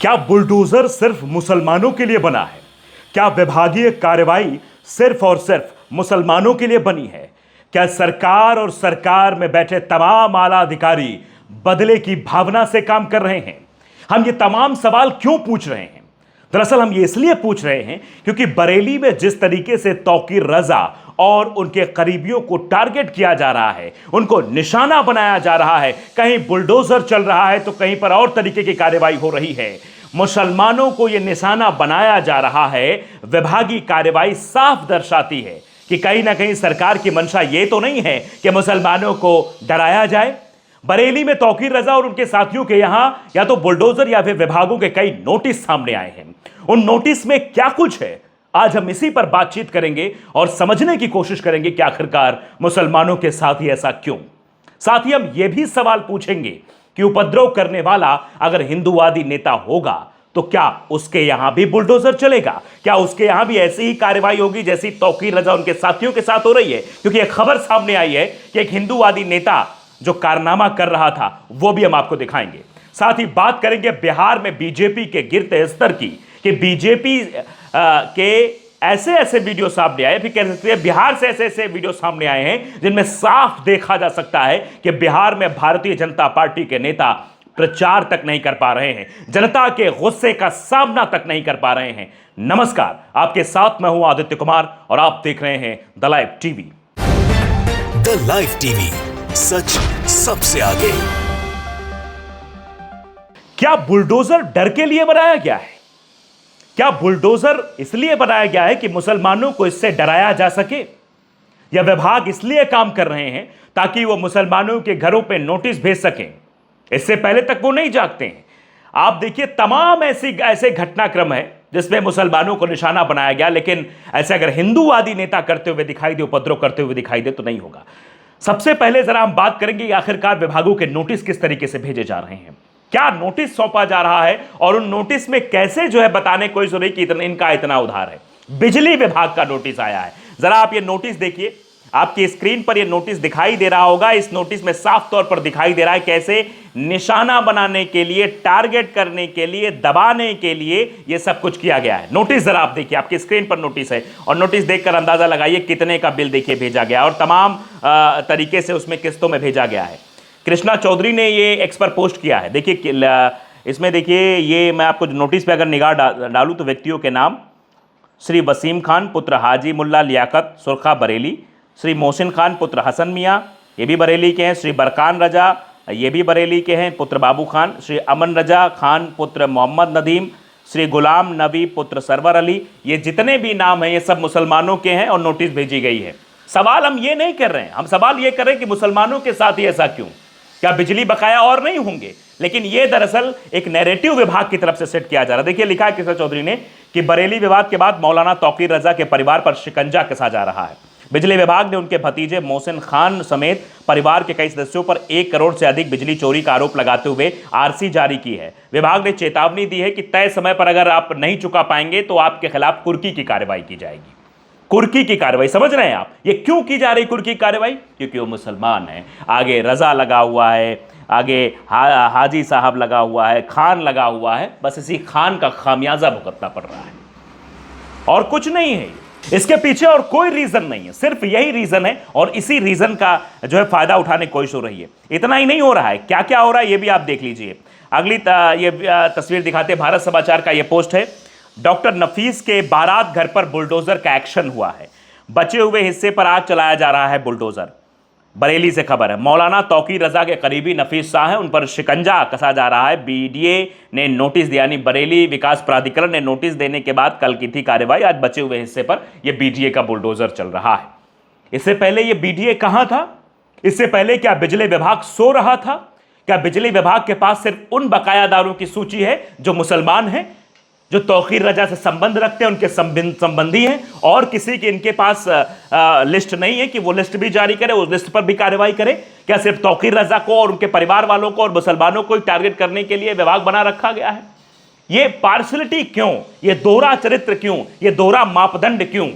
क्या बुलडोजर सिर्फ मुसलमानों के लिए बना है? क्या विभागीय कार्रवाई सिर्फ और सिर्फ मुसलमानों के लिए बनी है? क्या सरकार और सरकार में बैठे तमाम आला अधिकारी बदले की भावना से काम कर रहे हैं? हम ये तमाम सवाल क्यों पूछ रहे हैं? दरअसल हम ये इसलिए पूछ रहे हैं क्योंकि बरेली में जिस तरीके से तौकीर रजा और उनके करीबियों को टारगेट किया जा रहा है, उनको निशाना बनाया जा रहा है, कहीं बुलडोजर चल रहा है तो कहीं पर और तरीके की कार्रवाई हो रही है। मुसलमानों को यह निशाना बनाया जा रहा है। विभागीय कार्रवाई साफ दर्शाती है कि कहीं ना कहीं सरकार की मंशा यह तो नहीं है कि मुसलमानों को डराया जाए। बरेली में तौकीर रजा और उनके साथियों के यहां या तो बुलडोजर या फिर विभागों के कई नोटिस सामने आए हैं। उन नोटिस में क्या कुछ है, आज हम इसी पर बातचीत करेंगे और समझने की कोशिश करेंगे कि आखिरकार मुसलमानों के साथ ही ऐसा क्यों। साथ ही हम यह भी सवाल पूछेंगे कि उपद्रव करने वाला अगर हिंदूवादी नेता होगा तो क्या उसके यहां भी बुलडोजर चलेगा? क्या उसके यहां भी ऐसी ही कार्रवाई होगी जैसी तौकीर रजा उनके साथियों के साथ हो रही है? क्योंकि एक खबर सामने आई है कि एक हिंदूवादी नेता जो कारनामा कर रहा था वो भी हम आपको दिखाएंगे। साथ ही बात करेंगे बिहार में बीजेपी के गिरते स्तर की, कि बीजेपी के ऐसे ऐसे वीडियो सामने आए, फिर कह सकते हैं बिहार से ऐसे ऐसे वीडियो सामने आए हैं जिनमें साफ देखा जा सकता है कि बिहार में भारतीय जनता पार्टी के नेता प्रचार तक नहीं कर पा रहे हैं, जनता के गुस्से का सामना तक नहीं कर पा रहे हैं। नमस्कार, आपके साथ मैं हूं आदित्य कुमार और आप देख रहे हैं the live TV. The live TV, सच सबसे आगे। क्या बुलडोजर डर के लिए बनाया गया है? क्या बुलडोजर इसलिए बनाया गया है कि मुसलमानों को इससे डराया जा सके, या विभाग इसलिए काम कर रहे हैं ताकि वो मुसलमानों के घरों पे नोटिस भेज सकें? इससे पहले तक वो नहीं जागते हैं। आप देखिए तमाम ऐसे घटनाक्रम है जिसमें मुसलमानों को निशाना बनाया गया, लेकिन ऐसे अगर हिंदूवादी नेता करते हुए दिखाई दे, उपद्रव करते हुए दिखाई दे तो नहीं होगा। सबसे पहले जरा हम बात करेंगे कि आखिरकार विभागों के नोटिस किस तरीके से भेजे जा रहे हैं, क्या नोटिस सौंपा जा रहा है और उन नोटिस में कैसे जो है बताने कोई जरूरी कि इनका इतना उधार है। बिजली विभाग का नोटिस आया है, जरा आप ये नोटिस देखिए, आपकी स्क्रीन पर ये नोटिस दिखाई दे रहा होगा। इस नोटिस में साफ तौर पर दिखाई दे रहा है कैसे निशाना बनाने के लिए, टारगेट करने के लिए, दबाने के लिए ये सब कुछ किया गया है। नोटिस जरा आप देखिए, आपकी स्क्रीन पर नोटिस है और नोटिस देखकर अंदाजा लगाइए कितने का बिल देखिए भेजा गया और तमाम तरीके से उसमें किस्तों में भेजा गया है। कृष्णा चौधरी ने ये एक्स पर पोस्ट किया है। देखिए इसमें देखिए, ये मैं आपको नोटिस पे अगर निगाह डालूं तो व्यक्तियों के नाम: श्री वसीम खान पुत्र हाजी मुल्ला लियाकत सुरखा बरेली, श्री मोहसिन खान पुत्र हसन मियाँ, ये भी बरेली के हैं, श्री बरकान रजा, ये भी बरेली के हैं, पुत्र बाबू खान, श्री अमन रजा खान पुत्र मोहम्मद नदीम, श्री गुलाम नबी पुत्र सरवर अली। ये जितने भी नाम हैं ये सब मुसलमानों के हैं और नोटिस भेजी गई है। सवाल हम ये नहीं कर रहे हैं, हम सवाल ये कर रहे हैं कि मुसलमानों के साथ ही ऐसा क्यों? क्या बिजली बकाया और नहीं होंगे? लेकिन यह दरअसल एक नैरेटिव विभाग की तरफ से सेट किया जा रहा है। देखिए लिखा है कृष्णा चौधरी ने कि बरेली विवाद के बाद मौलाना तौकीर रजा के परिवार पर शिकंजा कसा जा रहा है। बिजली विभाग ने उनके भतीजे मोहसिन खान समेत परिवार के कई सदस्यों पर 1 करोड़ से अधिक बिजली चोरी का आरोप लगाते हुए आरसी जारी की है। विभाग ने चेतावनी दी है कि तय समय पर अगर आप नहीं चुका पाएंगे तो आपके खिलाफ कुर्की की कार्रवाई की जाएगी। कुर्की की कार्रवाई समझ रहे हैं आप? ये क्यों की जा रही कुर्की कार्रवाई? क्योंकि वो मुसलमान है। आगे रजा लगा हुआ है, आगे हाजी साहब लगा हुआ है, खान लगा हुआ है। बस इसी खान का खामियाजा भुगतना पड़ रहा है और कुछ नहीं है। इसके पीछे और कोई रीजन नहीं है, सिर्फ यही रीजन है और इसी रीजन का जो है फायदा उठाने की कोशिश हो रही है। इतना ही नहीं हो रहा है, क्या क्या हो रहा है ये भी आप देख लीजिए। अगली ये तस्वीर दिखाते हैं, भारत समाचार का ये पोस्ट है। डॉक्टर नफीस के बारात घर पर बुलडोजर का एक्शन हुआ है, बचे हुए हिस्से पर आज चलाया जा रहा है बुलडोजर। बरेली से खबर है, मौलाना तौकीर रजा के करीबी नफीस शाह हैं, उन पर शिकंजा कसा जा रहा है। बीडीए ने नोटिस दिया, यानी बरेली विकास प्राधिकरण ने नोटिस देने के बाद कल की थी कार्रवाई। आज बचे हुए हिस्से पर यह बीडीए का बुलडोजर चल रहा है। इससे पहले यह बीडीए कहां था? इससे पहले क्या बिजली विभाग सो रहा था? क्या बिजली विभाग के पास सिर्फ उन बकायादारों की सूची है जो मुसलमान हैं, जो तौकीर रजा से संबंध रखते हैं, उनके संबंधी हैं, और किसी के इनके पास लिस्ट नहीं है कि वो लिस्ट भी जारी करे, उस लिस्ट पर भी कार्रवाई करे? क्या सिर्फ तौकीर रजा को और उनके परिवार वालों को और मुसलमानों को टारगेट करने के लिए विभाग बना रखा गया है? ये पार्शलिटी क्यों? ये दोहरा चरित्र क्यों? ये दोहरा मापदंड क्यों?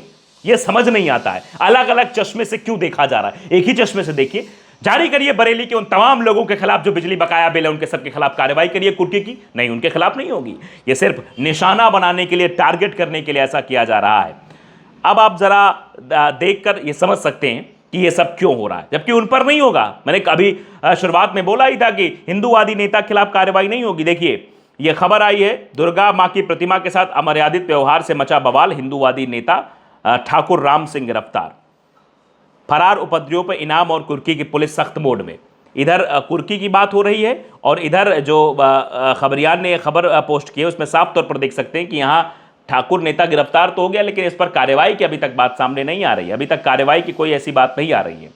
ये समझ नहीं आता है। अलग अलग चश्मे से क्यों देखा जा रहा है? एक ही चश्मे से देखिए। जारी करिए बरेली के उन तमाम लोगों के खिलाफ जो बिजली बकाया बिल है, उनके सबके खिलाफ कार्रवाई करिए। कुर्की की नहीं, उनके खिलाफ नहीं होगी। ये सिर्फ निशाना बनाने के लिए, टारगेट करने के लिए ऐसा किया जा रहा है। अब आप जरा देखकर ये समझ सकते हैं कि ये सब क्यों हो रहा है, जबकि उन पर नहीं होगा। मैंने अभी शुरुआत में बोला ही था कि हिंदूवादी नेता के खिलाफ कार्रवाई नहीं होगी। देखिए ये खबर आई है, दुर्गा मां की प्रतिमा के साथ अमर्यादित व्यवहार से मचा बवाल, हिंदूवादी नेता ठाकुर राम सिंह गिरफ्तार। फरार उपद्रवियों पर इनाम और कुर्की की पुलिस सख्त मोड में। इधर कुर्की की बात हो रही है और इधर जो खबरियान ने खबर पोस्ट की है उसमें साफ तौर पर देख सकते हैं कि यहाँ ठाकुर नेता गिरफ्तार तो हो गया, लेकिन इस पर कार्रवाई की अभी तक बात सामने नहीं आ रही है। अभी तक कार्रवाई की कोई ऐसी बात नहीं आ रही है।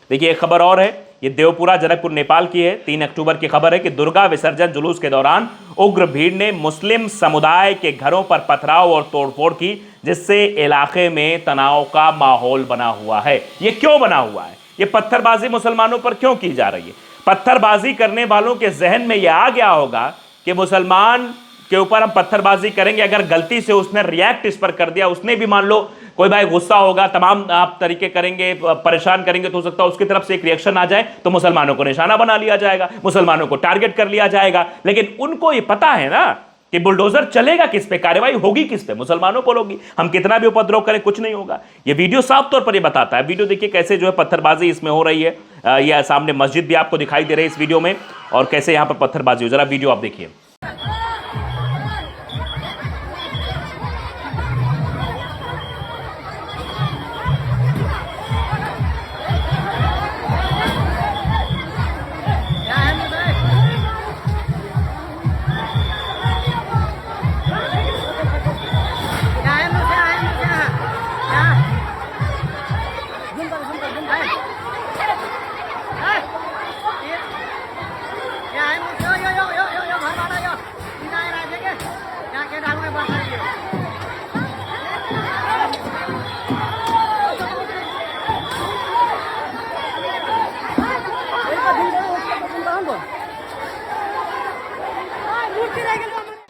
देखिए एक खबर और है, ये देवपुरा जनकपुर नेपाल की है। 3 अक्टूबर की खबर है कि दुर्गा विसर्जन जुलूस के दौरान उग्र भीड़ ने मुस्लिम समुदाय के घरों पर पथराव और तोड़फोड़ की, जिससे इलाके में तनाव का माहौल बना हुआ है। ये क्यों बना हुआ है? ये पत्थरबाजी मुसलमानों पर क्यों की जा रही है? पत्थरबाजी करने वालों के जहन में यह आ गया होगा कि मुसलमान के ऊपर हम पत्थरबाजी करेंगे, अगर गलती से उसने रिएक्ट इस पर कर दिया, उसने भी मान लो कोई भाई गुस्सा होगा, तमाम आप तरीके करेंगे, परेशान करेंगे, तो हो सकता है उसकी तरफ से एक रिएक्शन आ जाए तो मुसलमानों को निशाना बना लिया जाएगा, मुसलमानों को टारगेट कर लिया जाएगा। लेकिन उनको ये पता है ना कि बुलडोजर चलेगा किस पे, कार्रवाई होगी किस पे, मुसलमानों पर होगी। हम कितना भी उपद्रव करें कुछ नहीं होगा। ये वीडियो साफ तौर पर ये बताता है। वीडियो देखिए कैसे जो है पत्थरबाजी इसमें हो रही है। ये सामने मस्जिद भी आपको दिखाई दे रही है इस वीडियो में, और कैसे यहां पर पत्थरबाजी हो। जरा वीडियो आप देखिए।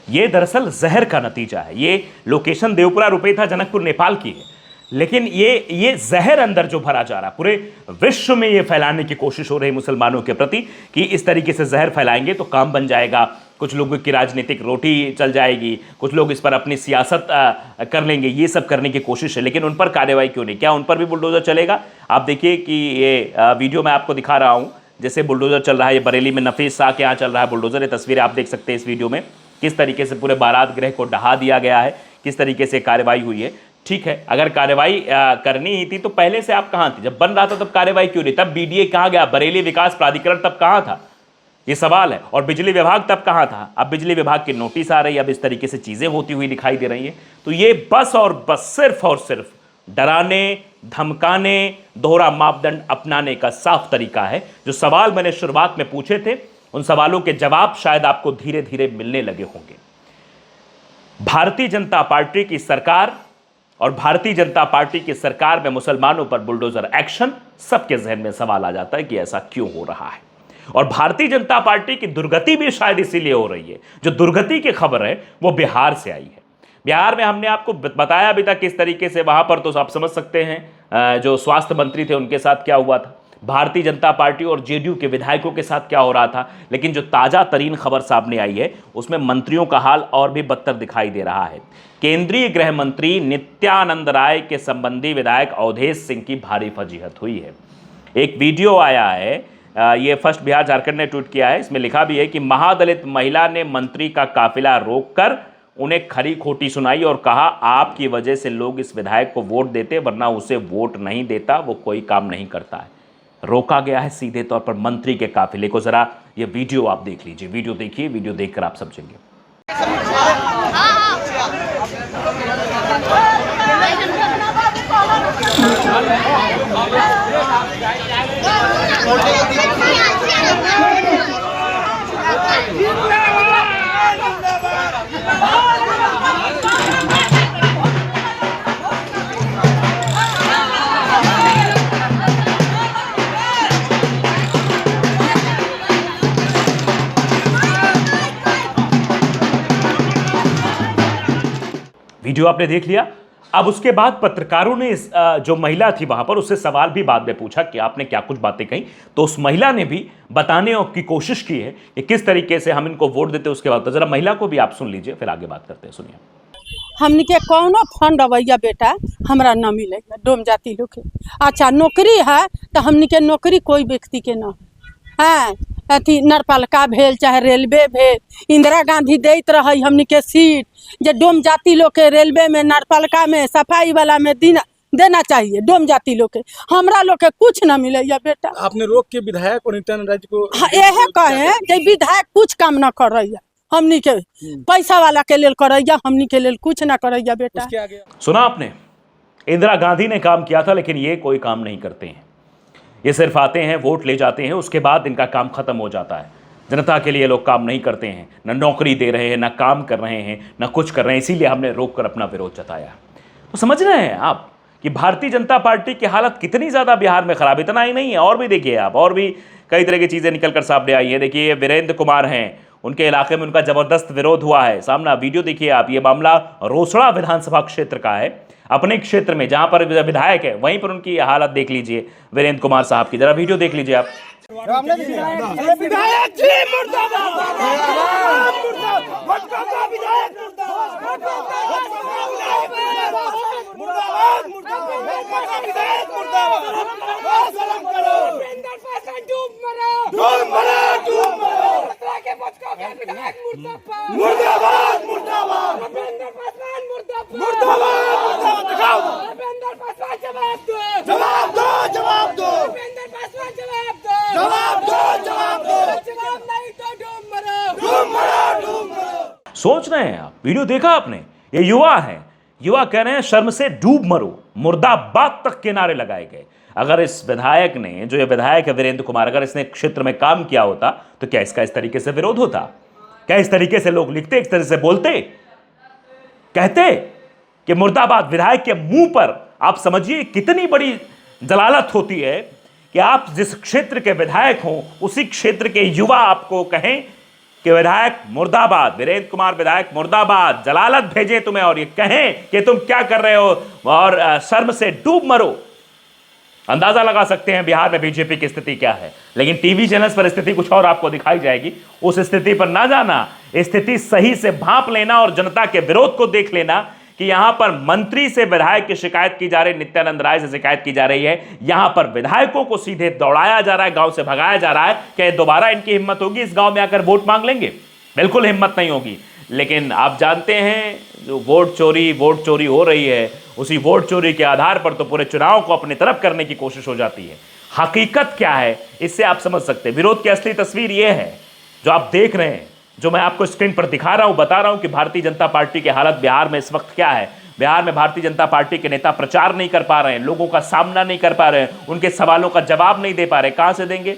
ये दरअसल जहर का नतीजा है। ये लोकेशन देवपुरा रुपए था, जनकपुर नेपाल की है, लेकिन ये जहर अंदर जो भरा जा रहा है, पूरे विश्व में ये फैलाने की कोशिश हो रही है मुसलमानों के प्रति कि इस तरीके से जहर फैलाएंगे तो काम बन जाएगा, कुछ लोगों की राजनीतिक रोटी चल जाएगी, कुछ लोग इस पर अपनी सियासत कर लेंगे। ये सब करने की कोशिश है, लेकिन उन पर कार्रवाई क्यों नहीं? क्या उन पर भी बुलडोजर चलेगा? आप देखिए कि ये वीडियो मैं आपको दिखा रहा हूँ, जैसे बुलडोजर चल रहा है। ये बरेली में नफीस शाह के यहाँ चल रहा है बुलडोजर। ये तस्वीरें आप देख सकते हैं इस वीडियो में, किस तरीके से पूरे बारात गृह को ढहा दिया गया है, किस तरीके से कार्रवाई हुई है। ठीक है, अगर कार्रवाई करनी ही थी तो पहले से आप कहां थे? जब बन रहा था तब कार्रवाई क्यों नहीं? तब बीडीए कहां गया? बरेली विकास प्राधिकरण तब कहां था? ये सवाल है। और बिजली विभाग तब कहां था? अब बिजली विभाग की नोटिस आ रही है, अब इस तरीके से चीजें होती हुई दिखाई दे रही हैं। तो ये बस और बस सिर्फ और सिर्फ डराने, धमकाने, दोहरा मापदंड अपनाने का साफ तरीका है। जो सवाल मैंने शुरुआत में पूछे थे, उन सवालों के जवाब शायद आपको धीरे धीरे मिलने लगे होंगे। भारतीय जनता पार्टी की सरकार और भारतीय जनता पार्टी की सरकार में मुसलमानों पर बुलडोजर एक्शन, सबके जहन में सवाल आ जाता है कि ऐसा क्यों हो रहा है। और भारतीय जनता पार्टी की दुर्गति भी शायद इसीलिए हो रही है। जो दुर्गति की खबर है वो बिहार से आई है। बिहार में हमने आपको बताया अभी तक किस तरीके से, वहां पर तो आप समझ सकते हैं जो स्वास्थ्य मंत्री थे उनके साथ क्या हुआ था, भारतीय जनता पार्टी और जेडीयू के विधायकों के साथ क्या हो रहा था। लेकिन जो ताजा तरीन खबर सामने आई है उसमें मंत्रियों का हाल और भी बदतर दिखाई दे रहा है। केंद्रीय गृह मंत्री नित्यानंद राय के संबंधी विधायक अवधेश सिंह की भारी फजीहत हुई है। एक वीडियो आया है, ये फर्स्ट बिहार झारखंड ने ट्वीट किया है। इसमें लिखा भी है कि महादलित महिला ने मंत्री का काफिला रोककर उन्हें खरी खोटी सुनाई और कहा, आपकी वजह से लोग इस विधायक को वोट देते, वरना उसे वोट नहीं देता, वो कोई काम नहीं करता है। रोका गया है सीधे तौर पर मंत्री के काफिले को। जरा ये वीडियो आप देख लीजिए, वीडियो देखिए, वीडियो देखकर आप समझेंगे। वीडियो आपने देख लिया। अब उसके बाद पत्रकारों ने जो महिला थी वहां पर उससे सवाल भी बाद में पूछा कि आपने क्या कुछ बातें कही, तो उस महिला ने भी बताने की कोशिश की है कि किस तरीके से हम इनको वोट देते। उसके बाद तो जरा महिला को भी आप सुन लीजिए, फिर आगे बात करते हैं। सुनिए। हमनी के कौनो फंड अवैया बेटा हमरा न मिले डोम जाति लोग के। अच्छा नौकरी है तो हमनी के नौकरी कोई व्यक्ति के न है। अथी नरपालिका भेल चाहे रेलवे भेल, इंदिरा गांधी देत रही हमनी के सीट, जे डोम जाति लोग के रेलवे में, नरपालिका में, सफाई वाला में देना चाहिए डोम जाति लोग के। हमरा लोग के कुछ न मिले बेटा। आपने रोक के विधायक और नित्यानंद राय को यह कहे जे विधायक कुछ काम न कर रही है, हमनी के पैसा वाला के लेल करैया, हमनी के लेल कुछ ना करैया बेटा। सुना आपने, इंदिरा गांधी ने काम किया था लेकिन ये कोई काम नहीं करते हैं। ये सिर्फ आते हैं, वोट ले जाते हैं, उसके बाद इनका काम खत्म हो जाता है। जनता के लिए लोग काम नहीं करते हैं, न नौकरी दे रहे हैं, न काम कर रहे हैं, न कुछ कर रहे हैं। इसीलिए हमने रोक कर अपना विरोध जताया। तो समझ रहे हैं आप कि भारतीय जनता पार्टी की हालत कितनी ज़्यादा बिहार में खराब। इतना ही नहीं है, और भी देखिए आप, और भी कई तरह की चीज़ें निकल कर सामने आई है। देखिए वीरेंद्र कुमार हैं, उनके इलाके में उनका जबरदस्त विरोध हुआ है। सामना वीडियो देखिए आप। ये मामला रोसड़ा विधानसभा क्षेत्र का है। अपने क्षेत्र में जहां पर विधायक है वहीं पर उनकी हालत देख लीजिए वीरेंद्र कुमार साहब की। जरा वीडियो देख लीजिए आप। सोच रहे हैं आप, वीडियो देखा आपने? ये युवा है, युवा कह रहे हैं शर्म से डूब मरो, मुर्दाबाद तक के नारे लगाए गए। अगर इस विधायक ने, जो ये विधायक है वीरेंद्र कुमार, अगर इसने क्षेत्र में काम किया होता तो क्या इसका इस तरीके से विरोध होता? क्या इस तरीके से लोग लिखते, इस तरह से बोलते, कहते कि मुर्दाबाद? विधायक के मुंह पर आप समझिए कितनी बड़ी जलालत होती है कि आप जिस क्षेत्र के विधायक हो उसी क्षेत्र के युवा आपको कहें कि विधायक मुर्दाबाद, वीरेंद्र कुमार विधायक मुर्दाबाद, जलालत भेजे तुम्हें और ये कहें कि तुम क्या कर रहे हो और शर्म से डूब मरो। अंदाजा लगा सकते हैं बिहार में बीजेपी की स्थिति क्या है। लेकिन टीवी चैनल्स पर स्थिति कुछ और आपको दिखाई जाएगी। उस स्थिति पर ना जाना, स्थिति सही से भांप लेना और जनता के विरोध को देख लेना कि यहां पर मंत्री से विधायक की शिकायत की जा रही, नित्यानंद राय से शिकायत की जा रही है। यहां पर विधायकों को सीधे दौड़ाया जा रहा है, गांव से भगाया जा रहा है। क्या दोबारा इनकी हिम्मत होगी इस गांव में आकर वोट मांग लेंगे? बिल्कुल हिम्मत नहीं होगी। लेकिन आप जानते हैं जो वोट चोरी हो रही है, उसी वोट चोरी के आधार पर तो पूरे चुनाव को अपनी तरफ करने की कोशिश हो जाती है। हकीकत क्या है इससे आप समझ सकते हैं। विरोध की असली तस्वीर यह है जो आप देख रहे हैं, जो मैं आपको स्क्रीन पर दिखा रहा हूं, बता रहा हूं कि भारतीय जनता पार्टी की हालत बिहार में इस वक्त क्या है। बिहार में भारतीय जनता पार्टी के नेता प्रचार नहीं कर पा रहे हैं, लोगों का सामना नहीं कर पा रहे हैं, उनके सवालों का जवाब नहीं दे पा रहे। कहां से देंगे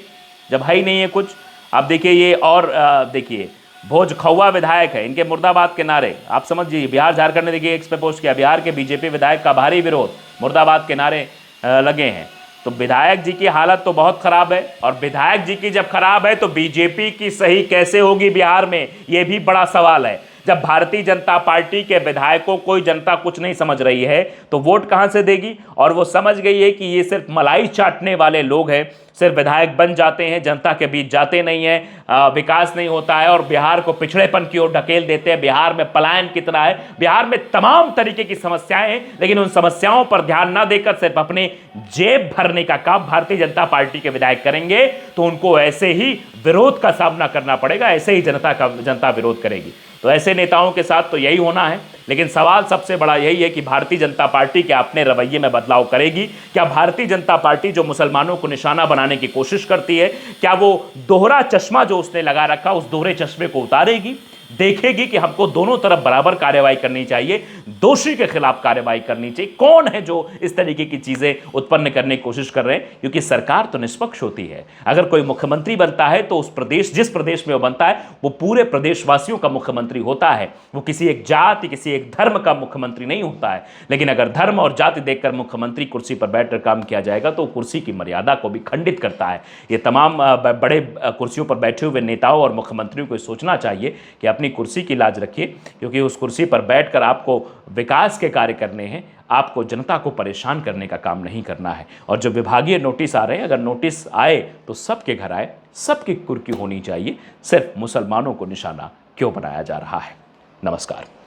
जब है ही नहीं है कुछ। आप देखिए ये, और देखिए भोज खौवा विधायक है, इनके मुर्दाबाद के नारे आप समझिए। बिहार झारखंड ने देखिए एक्स पे पोस्ट किया, बिहार के बीजेपी विधायक का भारी विरोध, मुर्दाबाद के नारे लगे हैं। तो विधायक जी की हालत तो बहुत खराब है, और विधायक जी की जब खराब है तो बीजेपी की सही कैसे होगी बिहार में, यह भी बड़ा सवाल है। जब भारतीय जनता पार्टी के विधायकों को जनता कुछ नहीं समझ रही है तो वोट कहां से देगी? और वो समझ गई है कि ये सिर्फ मलाई चाटने वाले लोग हैं, सिर्फ विधायक बन जाते हैं, जनता के बीच जाते नहीं हैं, विकास नहीं होता है और बिहार को पिछड़ेपन की ओर ढकेल देते हैं। बिहार में पलायन कितना है, बिहार में तमाम तरीके की समस्याएं हैं, लेकिन उन समस्याओं पर ध्यान ना देकर सिर्फ अपने जेब भरने का काम भारतीय जनता पार्टी के विधायक करेंगे तो उनको ऐसे ही विरोध का सामना करना पड़ेगा, ऐसे ही जनता विरोध करेगी। तो ऐसे नेताओं के साथ तो यही होना है। लेकिन सवाल सबसे बड़ा यही है कि भारतीय जनता पार्टी क्या अपने रवैये में बदलाव करेगी? क्या भारतीय जनता पार्टी जो मुसलमानों को निशाना बनाने की कोशिश करती है, क्या वो दोहरा चश्मा जो उसने लगा रखा उस दोहरे चश्मे को उतारेगी? देखेगी कि हमको दोनों तरफ बराबर कार्रवाई करनी चाहिए, दोषी के खिलाफ कार्रवाई करनी चाहिए। कौन है जो इस तरीके की चीजें उत्पन्न करने की कोशिश कर रहे हैं? क्योंकि सरकार तो निष्पक्ष होती है। अगर कोई मुख्यमंत्री बनता है तो उस प्रदेश, जिस प्रदेश में वो बनता है, वो पूरे प्रदेशवासियों का मुख्यमंत्री होता है। वो किसी एक जाति, किसी एक धर्म का मुख्यमंत्री नहीं होता है। लेकिन अगर धर्म और जाति देखकर मुख्यमंत्री कुर्सी पर बैठकर काम किया जाएगा तो कुर्सी की मर्यादा को भी खंडित करता है। ये तमाम बड़े कुर्सियों पर बैठे हुए नेताओं और मुख्यमंत्रियों को सोचना चाहिए कि अपनी कुर्सी की लाज रखिए, क्योंकि उस कुर्सी पर बैठकर आपको विकास के कार्य करने हैं, आपको जनता को परेशान करने का काम नहीं करना है। और जो विभागीय नोटिस आ रहे हैं, अगर नोटिस आए तो सबके घर आए, सबकी कुर्की होनी चाहिए। सिर्फ मुसलमानों को निशाना क्यों बनाया जा रहा है? नमस्कार।